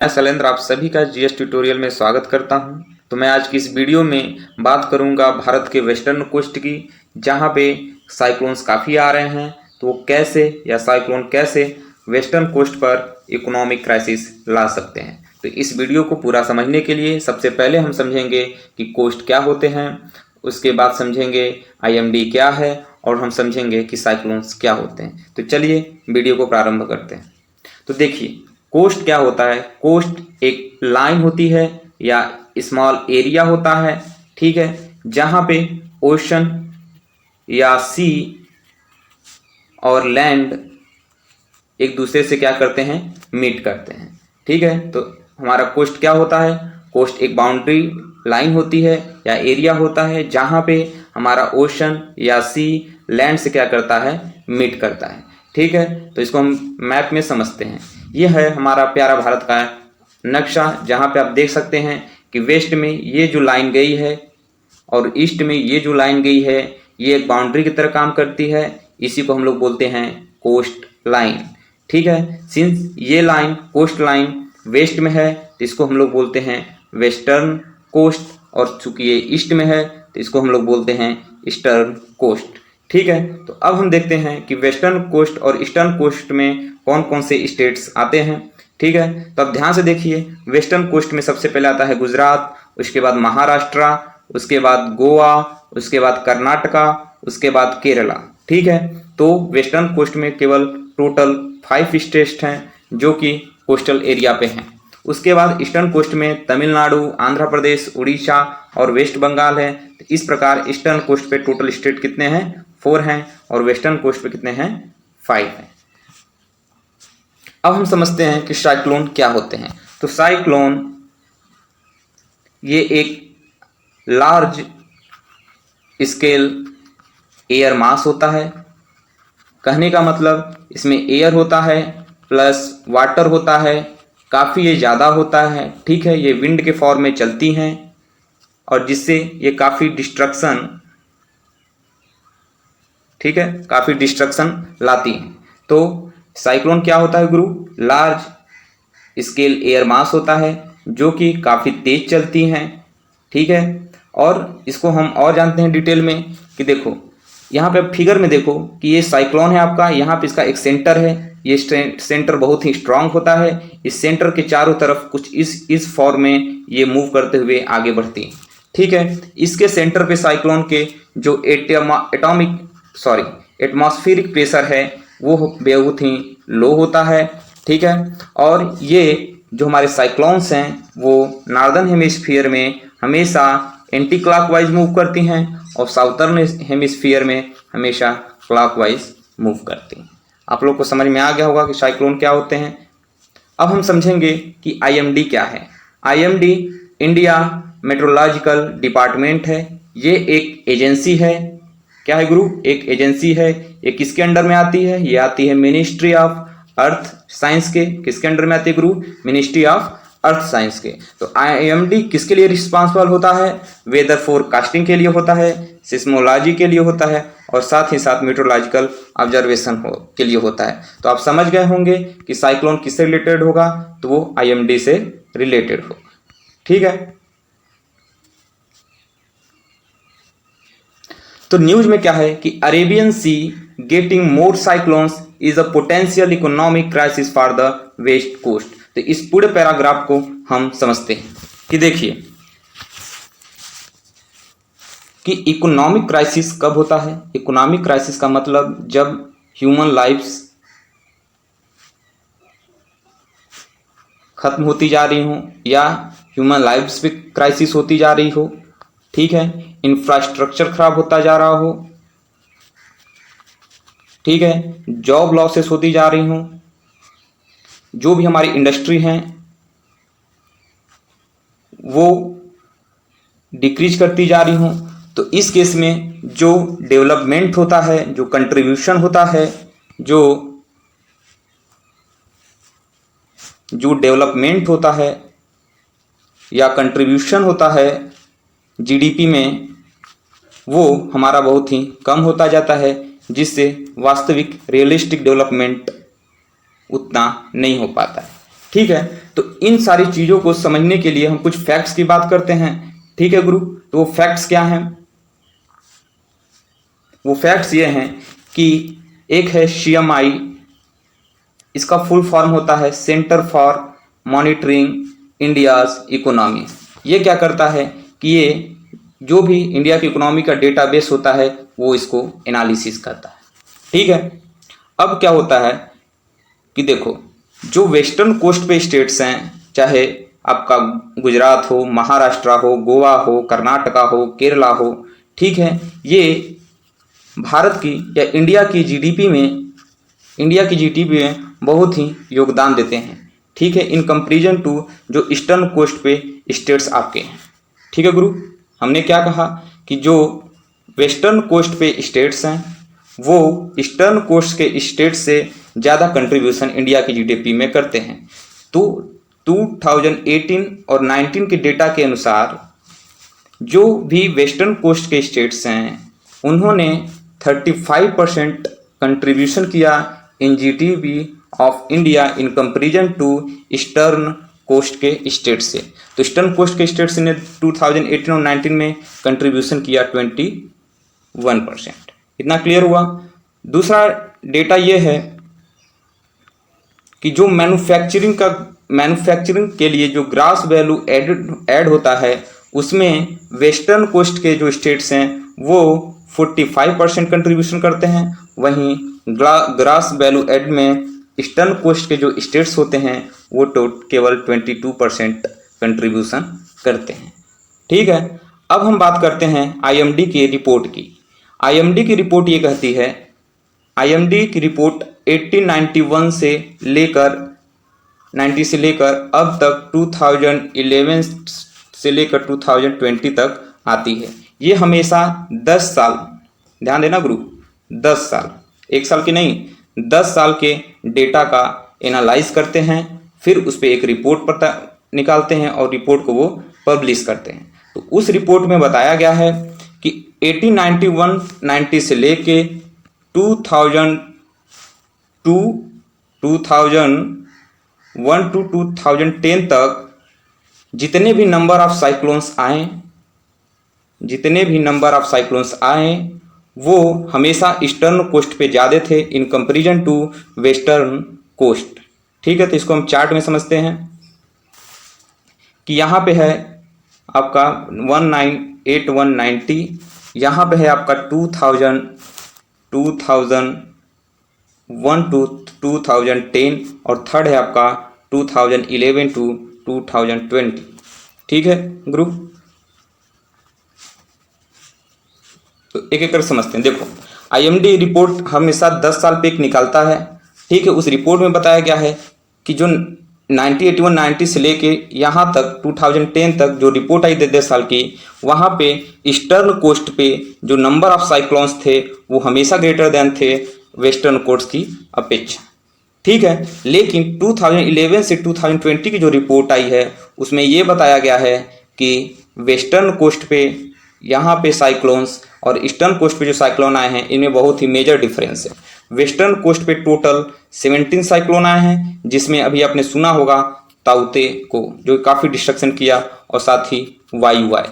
मैं शैलेंद्र आप सभी का जीएस ट्यूटोरियल में स्वागत करता हूं। तो मैं आज की इस वीडियो में बात करूंगा भारत के वेस्टर्न कोस्ट की, जहां पे साइक्लोन्स काफ़ी आ रहे हैं। तो वो कैसे या साइक्लोन कैसे वेस्टर्न कोस्ट पर इकोनॉमिक क्राइसिस ला सकते हैं। तो इस वीडियो को पूरा समझने के लिए सबसे पहले हम समझेंगे कि कोस्ट क्या होते हैं, उसके बाद समझेंगे आईएमडी क्या है और हम समझेंगे कि साइक्लोन्स क्या होते हैं। तो चलिए वीडियो को प्रारंभ करते हैं। तो देखिए, कोस्ट क्या होता है। कोस्ट एक लाइन होती है या स्मॉल एरिया होता है, ठीक है, जहां पे ओशन या सी और लैंड एक दूसरे से क्या करते हैं, मीट करते हैं, ठीक है। तो हमारा कोस्ट क्या होता है। कोस्ट एक बाउंड्री लाइन होती है या एरिया होता है जहां पे हमारा ओशन या सी लैंड से क्या करता है, मीट करता है, ठीक है। तो इसको हम मैप में समझते हैं। यह है हमारा प्यारा भारत का नक्शा, जहां पे आप देख सकते हैं कि वेस्ट में ये जो लाइन गई है और ईस्ट में ये जो लाइन गई है, ये एक बाउंड्री की तरह काम करती है। इसी को हम लोग बोलते हैं कोस्ट लाइन, ठीक है। सिंस ये लाइन कोस्ट लाइन वेस्ट में है तो इसको हम लोग बोलते हैं वेस्टर्न कोस्ट, और चूंकि ये ईस्ट में है तो इसको हम लोग बोलते हैं ईस्टर्न कोस्ट, ठीक है। तो अब हम देखते हैं कि वेस्टर्न कोस्ट और ईस्टर्न कोस्ट में कौन कौन से स्टेट्स आते हैं, ठीक है। तो अब ध्यान से देखिए, वेस्टर्न कोस्ट में सबसे पहले आता है गुजरात, उसके बाद महाराष्ट्र, उसके बाद गोवा, उसके बाद कर्नाटका, उसके बाद केरला, ठीक है। तो वेस्टर्न कोस्ट में केवल टोटल 5 स्टेट्स हैं जो कि कोस्टल एरिया पे हैं। उसके बाद ईस्टर्न कोस्ट में तमिलनाडु, आंध्र प्रदेश, उड़ीसा और वेस्ट बंगाल है। तो इस प्रकार ईस्टर्न कोस्ट पे टोटल स्टेट कितने हैं, 4 हैं, और वेस्टर्न कोस्ट पे कितने हैं, 5 हैं। अब हम समझते हैं कि साइक्लोन क्या होते हैं। तो साइक्लोन ये एक लार्ज स्केल एयर मास होता है। कहने का मतलब इसमें एयर होता है प्लस वाटर होता है, काफ़ी ये ज़्यादा होता है, ठीक है। ये विंड के फॉर्म में चलती हैं और जिससे ये काफ़ी डिस्ट्रक्शन, ठीक है, काफ़ी डिस्ट्रक्शन लाती हैं। तो साइक्लोन क्या होता है गुरु, लार्ज स्केल एयर मास होता है जो कि काफ़ी तेज चलती हैं, ठीक है। और इसको हम और जानते हैं डिटेल में कि देखो यहाँ पे फिगर में देखो कि ये साइक्लोन है आपका, यहाँ पे इसका एक सेंटर है। ये सेंटर बहुत ही स्ट्रांग होता है। इस सेंटर के चारों तरफ कुछ इस फॉर्म में ये मूव करते हुए आगे बढ़ती है, ठीक है। इसके सेंटर पे साइक्लोन के जो एटमॉस्फेरिक प्रेशर है वो बहुत ही लो होता है, ठीक है। और ये जो हमारे साइक्लोन्स हैं वो नॉर्दर्न हेमिस्फीयर में हमेशा एंटी क्लॉकवाइज मूव करती हैं और साउथर्न हेमिस्फीयर में हमेशा क्लॉकवाइज मूव करती हैं। आप लोग को समझ में आ गया होगा कि साइक्लोन क्या होते हैं। अब हम समझेंगे कि आईएमडी क्या है। आईएमडी इंडिया मेट्रोलॉजिकल डिपार्टमेंट है। ये एक एजेंसी है। क्या है गुरु, एक एजेंसी है। ये किसके अंडर में आती है, ये आती है मिनिस्ट्री ऑफ अर्थ साइंस के। किसके अंडर में आती है गुरु, मिनिस्ट्री ऑफ अर्थ साइंस के। तो आईएमडी किसके लिए रिस्पॉन्सिबल होता है, वेदर फोरकास्टिंग के लिए होता है, सिस्मोलॉजी के लिए होता है और साथ ही साथ मेट्रोलॉजिकल ऑब्जर्वेशन के लिए होता है। तो आप समझ गए होंगे कि साइक्लोन किससे रिलेटेड होगा, तो वो आईएमडी से रिलेटेड होगा, ठीक है। तो न्यूज में क्या है कि Arabian Sea getting more cyclones is a potential economic crisis for the west coast. तो इस पूरे पैराग्राफ को हम समझते हैं कि देखिए कि इकोनॉमिक क्राइसिस कब होता है। इकोनॉमिक क्राइसिस का मतलब जब ह्यूमन लाइफ्स खत्म होती जा रही हो या ह्यूमन लाइफ्स पे क्राइसिस होती जा रही हो, ठीक है। इंफ्रास्ट्रक्चर खराब होता जा रहा हो, ठीक है। जॉब लॉसेस होती जा रही हो, जो भी हमारी इंडस्ट्री हैं वो डिक्रीज करती जा रही हो। तो इस केस में जो डेवलपमेंट होता है, जो कंट्रीब्यूशन होता है, जो डेवलपमेंट होता है या कंट्रीब्यूशन होता है जीडीपी में, वो हमारा बहुत ही कम होता जाता है, जिससे वास्तविक रियलिस्टिक डेवलपमेंट उतना नहीं हो पाता है, ठीक है, तो इन सारी चीज़ों को समझने के लिए हम कुछ फैक्ट्स की बात करते हैं। ठीक है गुरु, तो वो फैक्ट्स क्या हैं? वो फैक्ट्स ये हैं कि एक है CMI, इसका फुल फॉर्म होता है centre for monitoring India's economy. ये क्या करता है कि ये जो भी इंडिया की इकोनॉमी का डेटाबेस होता है वो इसको एनालिसिस करता है। ठीक है, अब क्या होता है कि देखो, जो वेस्टर्न कोस्ट पे स्टेट्स हैं, चाहे आपका गुजरात हो, महाराष्ट्र हो, गोवा हो, कर्नाटका हो, केरला हो, ठीक है, ये भारत की या इंडिया की जीडीपी में बहुत ही योगदान देते हैं। ठीक है, इन कंपेरिजन टू जो ईस्टर्न कोस्ट पे स्टेट्स आपके हैं। ठीक है गुरु, हमने क्या कहा कि जो वेस्टर्न कोस्ट पे स्टेट्स हैं वो ईस्टर्न कोस्ट के स्टेट से ज़्यादा कंट्रीब्यूशन इंडिया की जीडीपी में करते हैं। तो 2018 और 19 के डेटा के अनुसार जो भी वेस्टर्न कोस्ट के स्टेट्स हैं उन्होंने 35% कंट्रीब्यूशन किया in GDP of India in comparison to eastern coast के स्टेट से। तो ईस्टर्न कोस्ट के स्टेट्स ने 2018 और 19 में कंट्रीब्यूशन किया 21%। इतना क्लियर हुआ। दूसरा डेटा ये है कि जो मैन्युफैक्चरिंग के लिए जो ग्रास वैल्यू ऐड होता है उसमें वेस्टर्न कोस्ट के जो स्टेट्स हैं वो 45% कंट्रीब्यूशन करते हैं, वहीं ग्रास वैल्यू ऐड में ईस्टर्न कोस्ट के जो स्टेट्स होते हैं वो केवल 22% कंट्रीब्यूशन करते हैं। ठीक है, अब हम बात करते हैं IMD की रिपोर्ट की। IMD की रिपोर्ट ये कहती है, IMD की रिपोर्ट 1891 से लेकर 90 से लेकर अब तक 2011 से लेकर 2020 तक आती है। ये हमेशा 10 साल, ध्यान देना गुरु, 10 साल, एक साल की नहीं, 10 साल के डेटा का एनालाइज करते हैं, फिर उस पर एक रिपोर्ट निकालते हैं और रिपोर्ट को वो पब्लिश करते हैं। तो उस रिपोर्ट में बताया गया है कि 1891-90 से लेके 2001 to 2010 तक जितने भी नंबर ऑफ साइक्लोन्स आए वो हमेशा ईस्टर्न कोस्ट पे ज़्यादा थे in comparison to western coast. ठीक है, तो इसको हम चार्ट में समझते हैं कि यहाँ पे है आपका 1981-90, यहाँ पे है आपका 2001 to 2010 और थर्ड है आपका 2011 to 2020। ठीक है ग्रुप, तो एक एक कर समझते हैं। देखो, IMD रिपोर्ट हमेशा 10 साल पे एक निकालता है। ठीक है, उस रिपोर्ट में बताया गया है कि जो 1981-90 से लेके यहाँ तक 2010 तक जो रिपोर्ट आई 10 साल की, वहाँ पे ईस्टर्न कोस्ट पे जो नंबर ऑफ साइक्लोन्स थे वो हमेशा ग्रेटर देन थे वेस्टर्न कोस्ट की अपेक्षा। ठीक है, लेकिन 2011 से 2020 की जो रिपोर्ट आई है उसमें ये बताया गया है कि वेस्टर्न कोस्ट पे यहाँ पे साइक्लोन्स और ईस्टर्न कोस्ट पे जो साइक्लोन आए हैं इनमें बहुत ही मेजर डिफरेंस है। वेस्टर्न कोस्ट पे टोटल 17 साइक्लोन आए हैं, जिसमें अभी आपने सुना होगा ताउते को, जो काफ़ी डिस्ट्रक्शन किया, और साथ ही वाई।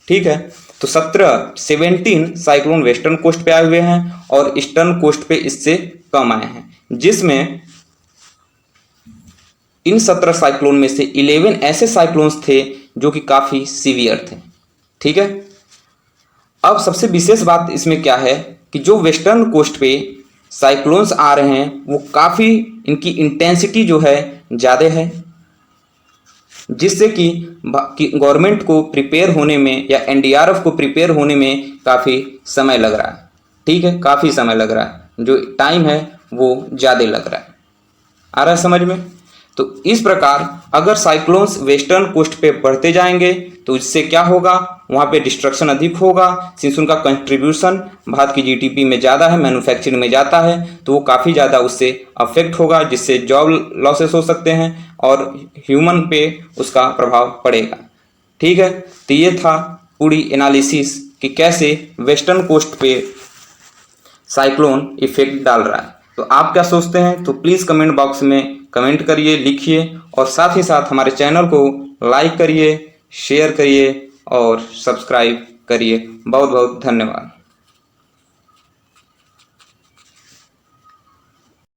ठीक है, तो 17 साइक्लोन वेस्टर्न कोस्ट पे आए हुए हैं और ईस्टर्न कोस्ट पे इससे कम आए हैं, जिसमें इन 17 साइक्लोन में से 11 ऐसे साइक्लोन्स थे जो कि काफ़ी सीवियर थे। ठीक है, अब सबसे विशेष बात इसमें क्या है कि जो वेस्टर्न कोस्ट पे साइक्लोन्स आ रहे हैं वो काफ़ी, इनकी इंटेंसिटी जो है ज़्यादा है, जिससे कि गवर्नमेंट को प्रिपेयर होने में या NDRF को प्रिपेयर होने में काफ़ी समय लग रहा है। ठीक है, काफ़ी समय लग रहा है, जो टाइम है वो ज़्यादा लग रहा है। आ रहा है समझ में? तो इस प्रकार अगर साइक्लोन्स वेस्टर्न कोस्ट पे बढ़ते जाएंगे तो इससे क्या होगा, वहाँ पे डिस्ट्रक्शन अधिक होगा, सिंस उनका कंट्रीब्यूशन भारत की जीडीपी में ज़्यादा है, मैन्युफैक्चरिंग में जाता है, तो वो काफ़ी ज़्यादा उससे अफेक्ट होगा, जिससे जॉब लॉसेस हो सकते हैं और ह्यूमन पे उसका प्रभाव पड़ेगा। ठीक है, तो ये था पूरी एनालिसिस कि कैसे वेस्टर्न कोस्ट पे साइक्लोन इफेक्ट डाल रहा है। तो आप क्या सोचते हैं? तो प्लीज़ कमेंट बॉक्स में कमेंट करिए, लिखिए और साथ ही साथ हमारे चैनल को लाइक करिए, शेयर करिए और सब्सक्राइब करिए। बहुत बहुत धन्यवाद।